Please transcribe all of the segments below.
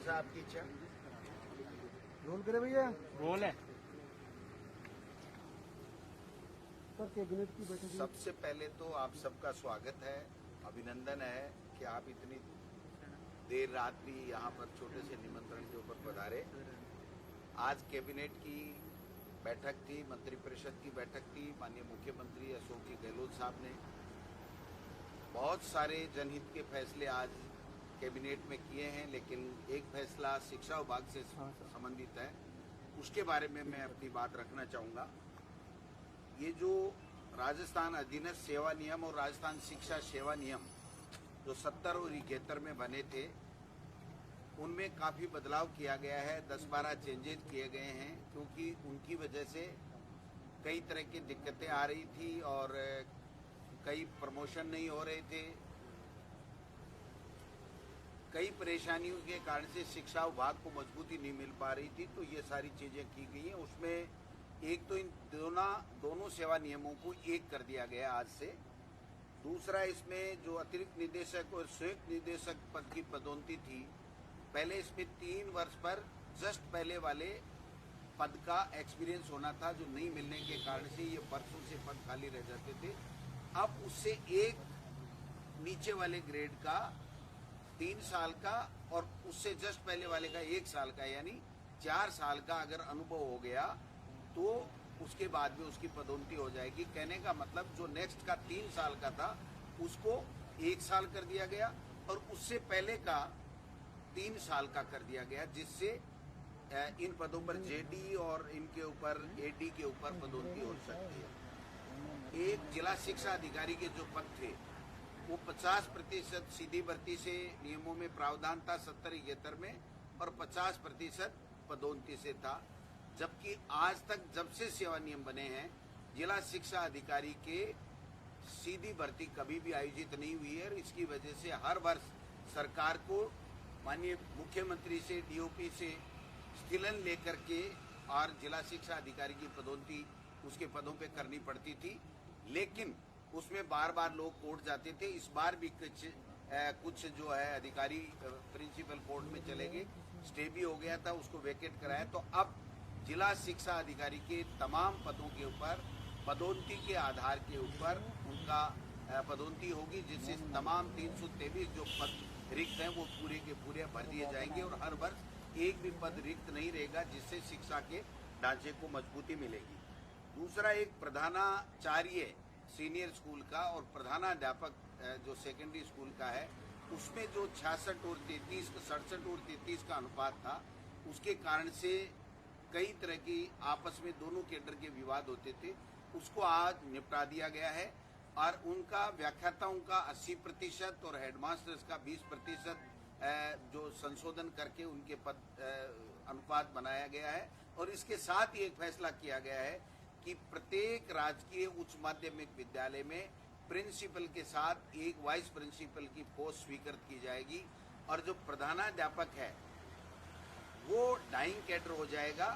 आपकी इच्छा। रोल करे भैया। रोल है सर, कैबिनेट की बैठक में सबसे पहले तो आप सबका स्वागत है, अभिनंदन है कि आप इतनी देर रात भी यहाँ पर छोटे से निमंत्रण के ऊपर पधारे। आज कैबिनेट की बैठक थी, मंत्रिपरिषद की बैठक थी। माननीय मुख्यमंत्री अशोक जी गहलोत साहब ने बहुत सारे जनहित के फैसले आज कैबिनेट में किए हैं, लेकिन एक फैसला शिक्षा विभाग से संबंधित है, उसके बारे में मैं अपनी बात रखना चाहूंगा। ये जो राजस्थान अधीनस्थ सेवा नियम और राजस्थान शिक्षा सेवा नियम जो 70 और 71 में बने थे, उनमें काफी बदलाव किया गया है। 10-12 चेंजेस किए गए हैं, क्योंकि उनकी वजह से कई तरह की दिक्कतें आ रही थी और कई प्रमोशन नहीं हो रहे थे। कई परेशानियों के कारण से शिक्षा विभाग को मजबूती नहीं मिल पा रही थी, तो ये सारी चीजें की गई हैं। उसमें एक तो इन दोनों सेवा नियमों को एक कर दिया गया आज से। दूसरा, इसमें जो अतिरिक्त निदेशक और संयुक्त निदेशक पद की पदोन्नति थी, पहले इसमें 3 वर्ष पर जस्ट पहले वाले पद का एक्सपीरियंस होना था, जो नहीं मिलने के कारण से ये वर्षों से पद खाली रह जाते थे। अब उससे एक नीचे वाले ग्रेड का 3 साल का और उससे जस्ट पहले वाले का 1 साल का, यानी 4 साल का अगर अनुभव हो गया तो उसके बाद में उसकी पदोन्नति हो जाएगी। कहने का मतलब जो नेक्स्ट का 3 साल का था उसको 1 साल कर दिया गया और उससे पहले का 3 साल का कर दिया गया, जिससे इन पदों पर जेडी और इनके ऊपर एडी के ऊपर पदोन्नति हो सकती है। एक जिला शिक्षा अधिकारी के जो पद थे वो 50% सीधी भर्ती से नियमों में प्रावधान था 70-71 में, और 50% पदोन्नति से था। जबकि आज तक जब से सेवा नियम बने हैं, जिला शिक्षा अधिकारी के सीधी भर्ती कभी भी आयोजित नहीं हुई है। और इसकी वजह से हर वर्ष सरकार को माननीय मुख्यमंत्री से, डीओपी से स्थिलन लेकर के और जिला शिक्षा अधिकारी की पदोन्नति उसके पदों पे करनी पड़ती थी, लेकिन उसमें बार बार लोग कोर्ट जाते थे। इस बार भी कुछ जो है अधिकारी प्रिंसिपल कोर्ट में चले गए, स्टे भी हो गया था, उसको वेकेट कराया। तो अब जिला शिक्षा अधिकारी के तमाम पदों के ऊपर पदोन्नति के आधार के ऊपर उनका पदोन्नति होगी, जिससे तमाम 323 जो पद रिक्त हैं वो पूरे के पूरे भर दिए जाएंगे और हर वर्ष एक भी पद रिक्त नहीं रहेगा, जिससे शिक्षा के ढांचे को मजबूती मिलेगी। दूसरा, एक प्रधानाचार्य सीनियर स्कूल का और प्रधानाध्यापक जो सेकेंडरी स्कूल का है, उसमें जो 66 और 33, 67 और 33 का अनुपात था, उसके कारण से कई तरह की आपस में दोनों केडर के विवाद होते थे, उसको आज निपटा दिया गया है और उनका व्याख्याताओं का 80% और हेडमास्टर्स का 20% जो संशोधन करके उनके पद अनुपात बनाया गया है। और इसके साथ ही एक फैसला किया गया है कि प्रत्येक राजकीय उच्च माध्यमिक विद्यालय में प्रिंसिपल के साथ एक वाइस प्रिंसिपल की पोस्ट स्वीकृत की जाएगी और जो प्रधानाध्यापक है वो डाइंग कैडर हो जाएगा।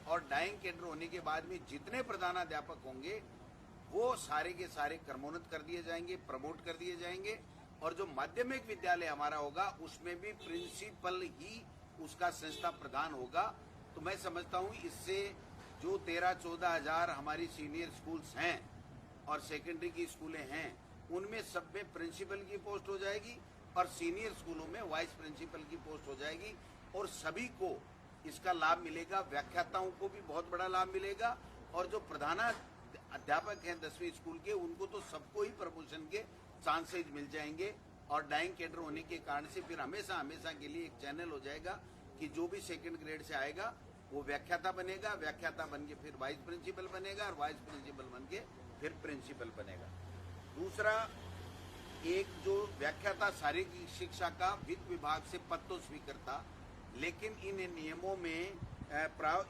और डाइंग कैडर होने के बाद में जितने प्रधानाध्यापक होंगे वो सारे के सारे क्रमोन्नत कर दिए जाएंगे, प्रमोट कर दिए जाएंगे। और जो माध्यमिक विद्यालय हमारा होगा उसमें भी प्रिंसिपल ही उसका संस्था प्रधान होगा। तो मैं समझता हूं इससे जो 13-14 हजार हमारी सीनियर स्कूल्स हैं और सेकेंडरी की स्कूलें हैं, उनमें सब में प्रिंसिपल की पोस्ट हो जाएगी और सीनियर स्कूलों में वाइस प्रिंसिपल की पोस्ट हो जाएगी और सभी को इसका लाभ मिलेगा। व्याख्याताओं को भी बहुत बड़ा लाभ मिलेगा और जो प्रधानाध्यापक हैं 10वीं स्कूल के, उनको तो सबको ही प्रमोशन के चांसेज मिल जाएंगे। और डाइंग कैडर होने के कारण से फिर हमेशा हमेशा के लिए एक चैनल हो जाएगा कि जो भी सेकंड ग्रेड से आएगा वो व्याख्याता बनेगा, व्याख्याता बन के फिर वाइस प्रिंसिपल बनेगा और वाइस प्रिंसिपल बन के फिर प्रिंसिपल बनेगा। दूसरा, एक जो व्याख्याता शारीरिक शिक्षा का वित्त विभाग से पद तो स्वीकृता, लेकिन इन नियमों में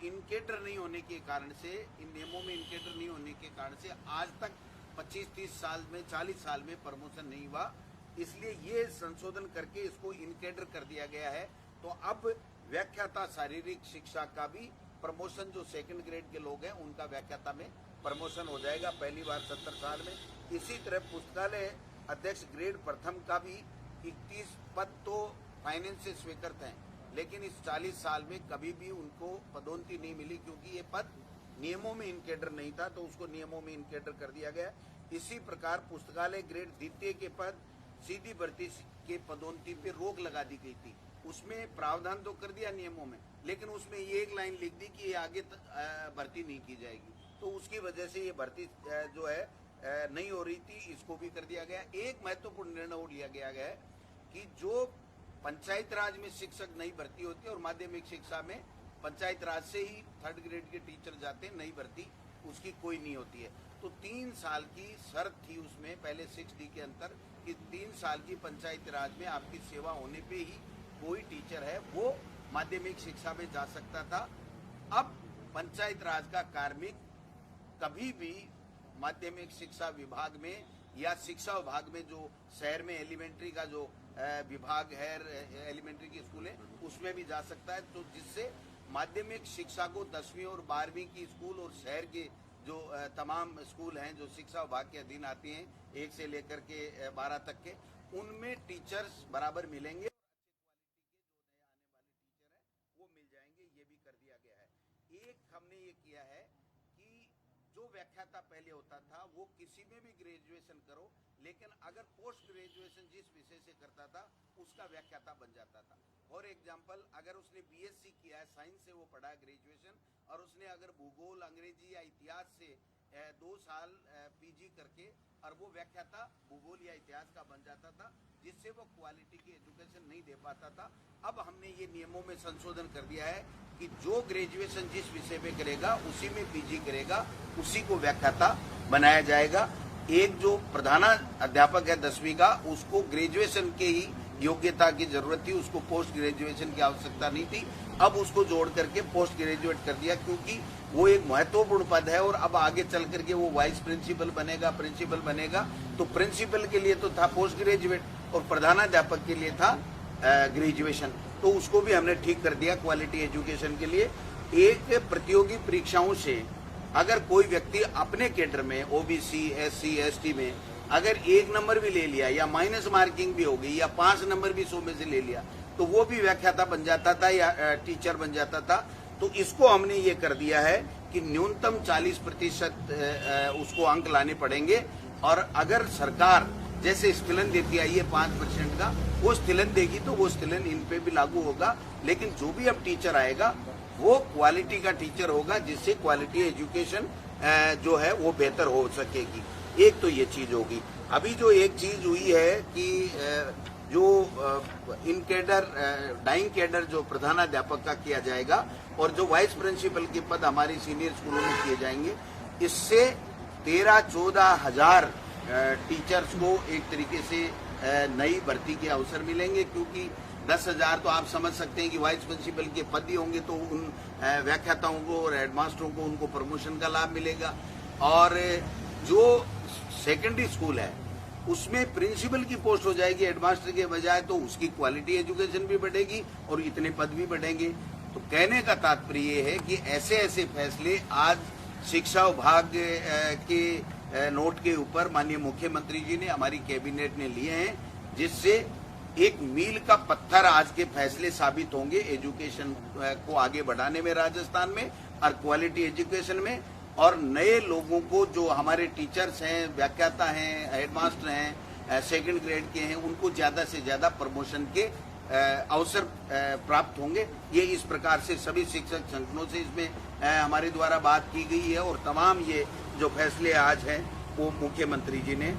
इनकेडर नहीं होने के कारण से, इन नियमों में इनकेडर नहीं होने के कारण से आज तक 25-30 साल में, 40 साल में प्रमोशन नहीं हुआ। इसलिए ये संशोधन करके इसको इनकेडर कर दिया गया है। तो अब व्याख्याता शारीरिक शिक्षा का भी प्रमोशन, जो सेकंड ग्रेड के लोग हैं उनका व्याख्याता में प्रमोशन हो जाएगा पहली बार 70 साल में। इसी तरह पुस्तकालय अध्यक्ष ग्रेड प्रथम का भी 31 पद तो फाइनेंस से स्वीकृत हैं, लेकिन इस 40 साल में कभी भी उनको पदोन्नति नहीं मिली, क्योंकि ये पद नियमों में इनकेडर नहीं था, तो उसको नियमों में इनकेडर कर दिया गया। इसी प्रकार पुस्तकालय ग्रेड द्वितीय के पद सीधी भर्ती के पदोन्नति पे रोक लगा दी गई थी। उसमें प्रावधान तो कर दिया नियमों में, लेकिन उसमें ये एक लाइन लिख दी कि ये आगे भर्ती नहीं की जाएगी, तो उसकी वजह से ये भर्ती जो है नहीं हो रही थी, इसको भी कर दिया गया। एक महत्वपूर्ण निर्णय और लिया गया है कि जो पंचायत राज में शिक्षक नई भर्ती होती है और माध्यमिक शिक्षा में पंचायत राज से ही 3rd ग्रेड के टीचर जाते हैं, नई भर्ती उसकी कोई नहीं होती है। तो 3 साल की शर्त थी उसमें पहले 6D के अंतर कि 3 साल की पंचायत राज में आपकी सेवा होने पे ही कोई टीचर है वो माध्यमिक शिक्षा में जा सकता था। अब पंचायत राज का कार्मिक कभी भी माध्यमिक शिक्षा विभाग में या शिक्षा विभाग में जो शहर में एलिमेंट्री का जो विभाग है, एलिमेंट्री की स्कूल है, उसमें भी जा सकता है। तो जिससे माध्यमिक शिक्षा को 10वीं और 12वीं की स्कूल और शहर के जो तमाम स्कूल हैं जो शिक्षा विभाग के अधीन आती हैं 1 से लेकर के 12 तक के, उनमें टीचर्स बराबर मिलेंगे, वो मिल जाएंगे, ये भी कर दिया गया है। एक हमने ये किया है कि जो व्याख्याता पहले होता था वो किसी में भी ग्रेजुएशन करो, लेकिन अगर पोस्ट ग्रेजुएशन जिस विषय से करता था उसका व्याख्याता बन जाता था। फॉर एग्जाम्पल, अगर उसने BSc किया है, साइंस से वो पढ़ा है ग्रेजुएशन, और उसने अगर भूगोल, अंग्रेजी या इतिहास से 2 साल PG करके और वो व्याख्याता भूगोल या इतिहास का बन जाता था, जिससे वो क्वालिटी की एजुकेशन नहीं दे पाता था। अब हमने ये नियमों में संशोधन कर दिया है कि जो ग्रेजुएशन जिस विषय में करेगा उसी में PG करेगा, उसी को व्याख्याता बनाया जाएगा। एक जो प्रधानाध्यापक है 10वीं का, उसको ग्रेजुएशन के ही योग्यता की जरूरत थी, उसको पोस्ट ग्रेजुएशन की आवश्यकता नहीं थी। अब उसको जोड़ करके पोस्ट ग्रेजुएट कर दिया, क्योंकि वो एक महत्वपूर्ण पद है और अब आगे चल करके वो वाइस प्रिंसिपल बनेगा, प्रिंसिपल बनेगा। तो प्रिंसिपल के लिए तो था पोस्ट ग्रेजुएट और प्रधानाध्यापक के लिए था ग्रेजुएशन, तो उसको भी हमने ठीक कर दिया क्वालिटी एजुकेशन के लिए। एक प्रतियोगी परीक्षाओं से अगर कोई व्यक्ति अपने कैडर में OBC, SC, ST में अगर 1 नंबर भी ले लिया या माइनस मार्किंग भी हो गई या 5 नंबर भी 100 में से ले लिया, तो वो भी व्याख्याता बन जाता था या टीचर बन जाता था। तो इसको हमने ये कर दिया है कि न्यूनतम 40% उसको अंक लाने पड़ेंगे, और अगर सरकार जैसे स्थिलन देती आई है 5% का, वो स्थिलन देगी तो वो स्थिलन इन पे भी लागू होगा। लेकिन जो भी अब टीचर आएगा वो क्वालिटी का टीचर होगा, जिससे क्वालिटी एजुकेशन जो है वो बेहतर हो सकेगी। एक तो ये चीज होगी। अभी जो एक चीज हुई है कि जो इन कैडर डाइंग कैडर जो प्रधानाध्यापक का किया जाएगा और जो वाइस प्रिंसिपल के पद हमारी सीनियर स्कूलों में किए जाएंगे, इससे 13-14 हजार टीचर्स को एक तरीके से नई भर्ती के अवसर मिलेंगे, क्योंकि 10,000 तो आप समझ सकते हैं कि वाइस प्रिंसिपल के पद ही होंगे, तो उन व्याख्याताओं को और हेडमास्टरों को उनको प्रमोशन का लाभ मिलेगा। और जो सेकेंडरी स्कूल है उसमें प्रिंसिपल की पोस्ट हो जाएगी हेडमास्टर के बजाय, तो उसकी क्वालिटी एजुकेशन भी बढ़ेगी और इतने पद भी बढ़ेंगे। तो कहने का तात्पर्य ये है कि ऐसे ऐसे फैसले आज शिक्षा विभाग के नोट के ऊपर माननीय मुख्यमंत्री जी ने, हमारी कैबिनेट ने लिए हैं, जिससे एक मील का पत्थर आज के फैसले साबित होंगे एजुकेशन को आगे बढ़ाने में राजस्थान में और क्वालिटी एजुकेशन में। और नए लोगों को जो हमारे टीचर्स हैं, व्याख्याता हैं, हेडमास्टर हैं, 2nd ग्रेड के हैं, उनको ज्यादा से ज्यादा प्रमोशन के अवसर प्राप्त होंगे। ये इस प्रकार से सभी शिक्षक संगठनों से इसमें हमारे द्वारा बात की गई है और तमाम ये जो फैसले आज हैं वो मुख्यमंत्री जी ने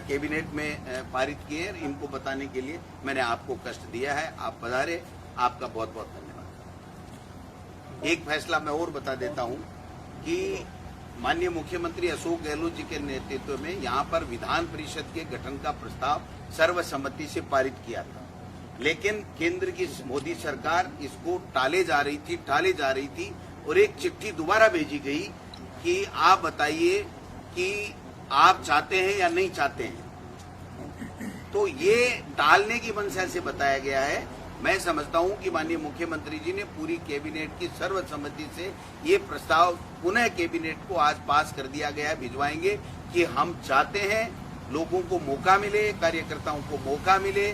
कैबिनेट में पारित किए हैं। इनको बताने के लिए मैंने आपको कष्ट दिया है, आप पधारे, आपका बहुत बहुत धन्यवाद। एक फैसला मैं और बता देता हूं कि माननीय मुख्यमंत्री अशोक गहलोत जी के नेतृत्व में यहाँ पर विधान परिषद के गठन का प्रस्ताव सर्वसम्मति से पारित किया था, लेकिन केंद्र की मोदी सरकार इसको टाले जा रही थी और एक चिट्ठी दोबारा भेजी गई कि आप बताइए कि आप चाहते हैं या नहीं चाहते हैं। तो ये टालने की मंशा से बताया गया है। मैं समझता हूं कि माननीय मुख्यमंत्री जी ने पूरी कैबिनेट की सर्वसम्मति से ये प्रस्ताव पुनः कैबिनेट को आज पास कर दिया गया है, भिजवाएंगे कि हम चाहते हैं लोगों को मौका मिले, कार्यकर्ताओं को मौका मिले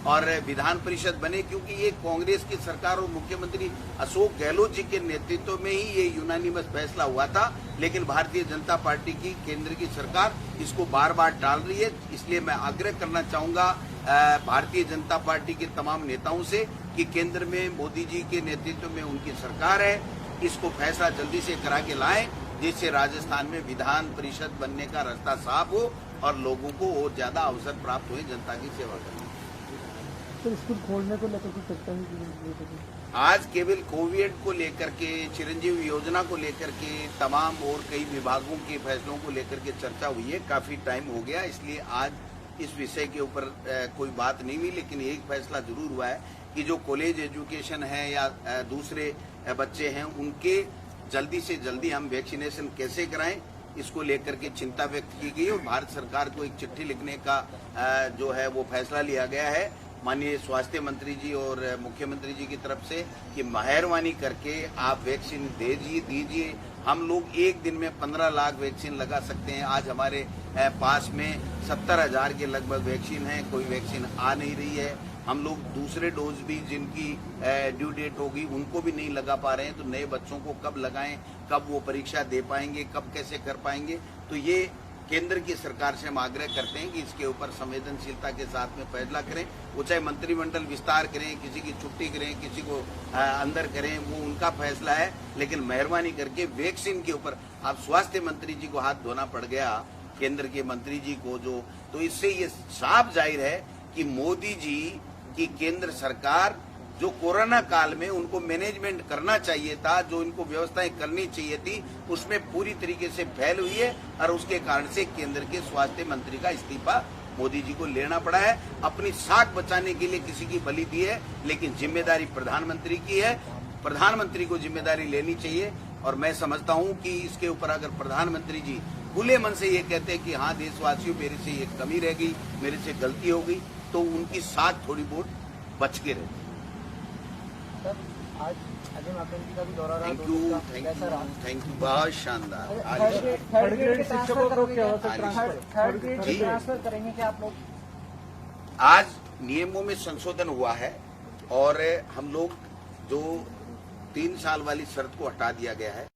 और विधान परिषद बने, क्योंकि ये कांग्रेस की सरकार और मुख्यमंत्री अशोक गहलोत जी के नेतृत्व में ही ये यूनानिमस फैसला हुआ था। लेकिन भारतीय जनता पार्टी की केंद्र की सरकार इसको बार बार टाल रही है। इसलिए मैं आग्रह करना चाहूंगा भारतीय जनता पार्टी के तमाम नेताओं से कि केंद्र में मोदी जी के नेतृत्व में उनकी सरकार है, इसको फैसला जल्दी से करा के लाएं, जिससे राजस्थान में विधान परिषद बनने का रास्ता साफ हो और लोगों को और ज्यादा अवसर प्राप्त हुए जनता की सेवा करने। तो स्कूल खोलने को लेकर कुछ चर्चा हुई? आज केवल कोविड को लेकर के, चिरंजीवी योजना को लेकर के, तमाम और कई विभागों के फैसलों को लेकर के चर्चा हुई है। काफी टाइम हो गया, इसलिए आज इस विषय के ऊपर कोई बात नहीं हुई। लेकिन एक फैसला जरूर हुआ है कि जो कॉलेज एजुकेशन है या दूसरे बच्चे हैं, उनके जल्दी से जल्दी हम वैक्सीनेशन कैसे कराएं, इसको लेकर के चिंता व्यक्त की गई और भारत सरकार को एक चिट्ठी लिखने का जो है वो फैसला लिया गया है माननीय स्वास्थ्य मंत्री जी और मुख्यमंत्री जी की तरफ से कि मेहरबानी करके आप वैक्सीन दीजिए। हम लोग एक दिन में 15 लाख वैक्सीन लगा सकते हैं। आज हमारे पास में 70,000 के लगभग वैक्सीन है, कोई वैक्सीन आ नहीं रही है। हम लोग दूसरे डोज भी जिनकी ड्यू डेट होगी उनको भी नहीं लगा पा रहे हैं। तो नए बच्चों को कब लगाएं, कब वो परीक्षा दे पाएंगे, कब कैसे कर पाएंगे। तो ये केंद्र की सरकार से हम आग्रह करते हैं कि इसके ऊपर संवेदनशीलता के साथ में फैसला करें। वो चाहे मंत्रिमंडल विस्तार करें, किसी की छुट्टी करें, किसी को अंदर करें, वो उनका फैसला है। लेकिन मेहरबानी करके वैक्सीन के ऊपर आप स्वास्थ्य मंत्री जी को हाथ धोना पड़ गया, केंद्र के मंत्री जी को, तो इससे ये साफ जाहिर है कि मोदी जी की केंद्र सरकार जो कोरोना काल में उनको मैनेजमेंट करना चाहिए था, जो इनको व्यवस्थाएं करनी चाहिए थी, उसमें पूरी तरीके से फेल हुई है और उसके कारण से केंद्र के स्वास्थ्य मंत्री का इस्तीफा मोदी जी को लेना पड़ा है। अपनी साख बचाने के लिए किसी की बलि दी है, लेकिन जिम्मेदारी प्रधानमंत्री की है। प्रधानमंत्री को जिम्मेदारी लेनी चाहिए और मैं समझता हूं कि इसके ऊपर अगर प्रधानमंत्री जी खुले मन से ये कहते हैं कि हाँ देशवासियों मेरे से ये कमी रह गई, मेरे से गलती हो गई, तो उनकी साख थोड़ी बहुत बच के रहे। आज अजय माकन जी का भी दौरा रहा। थैंक यू, बहुत शानदार। थर्ड ग्रेड शिक्षकों को क्या होता है? थर्ड ग्रेड ट्रांसफर करेंगे क्या आप लोग? आज नियमों में संशोधन हुआ है और हम लोग जो 3 साल वाली शर्त को हटा दिया गया है।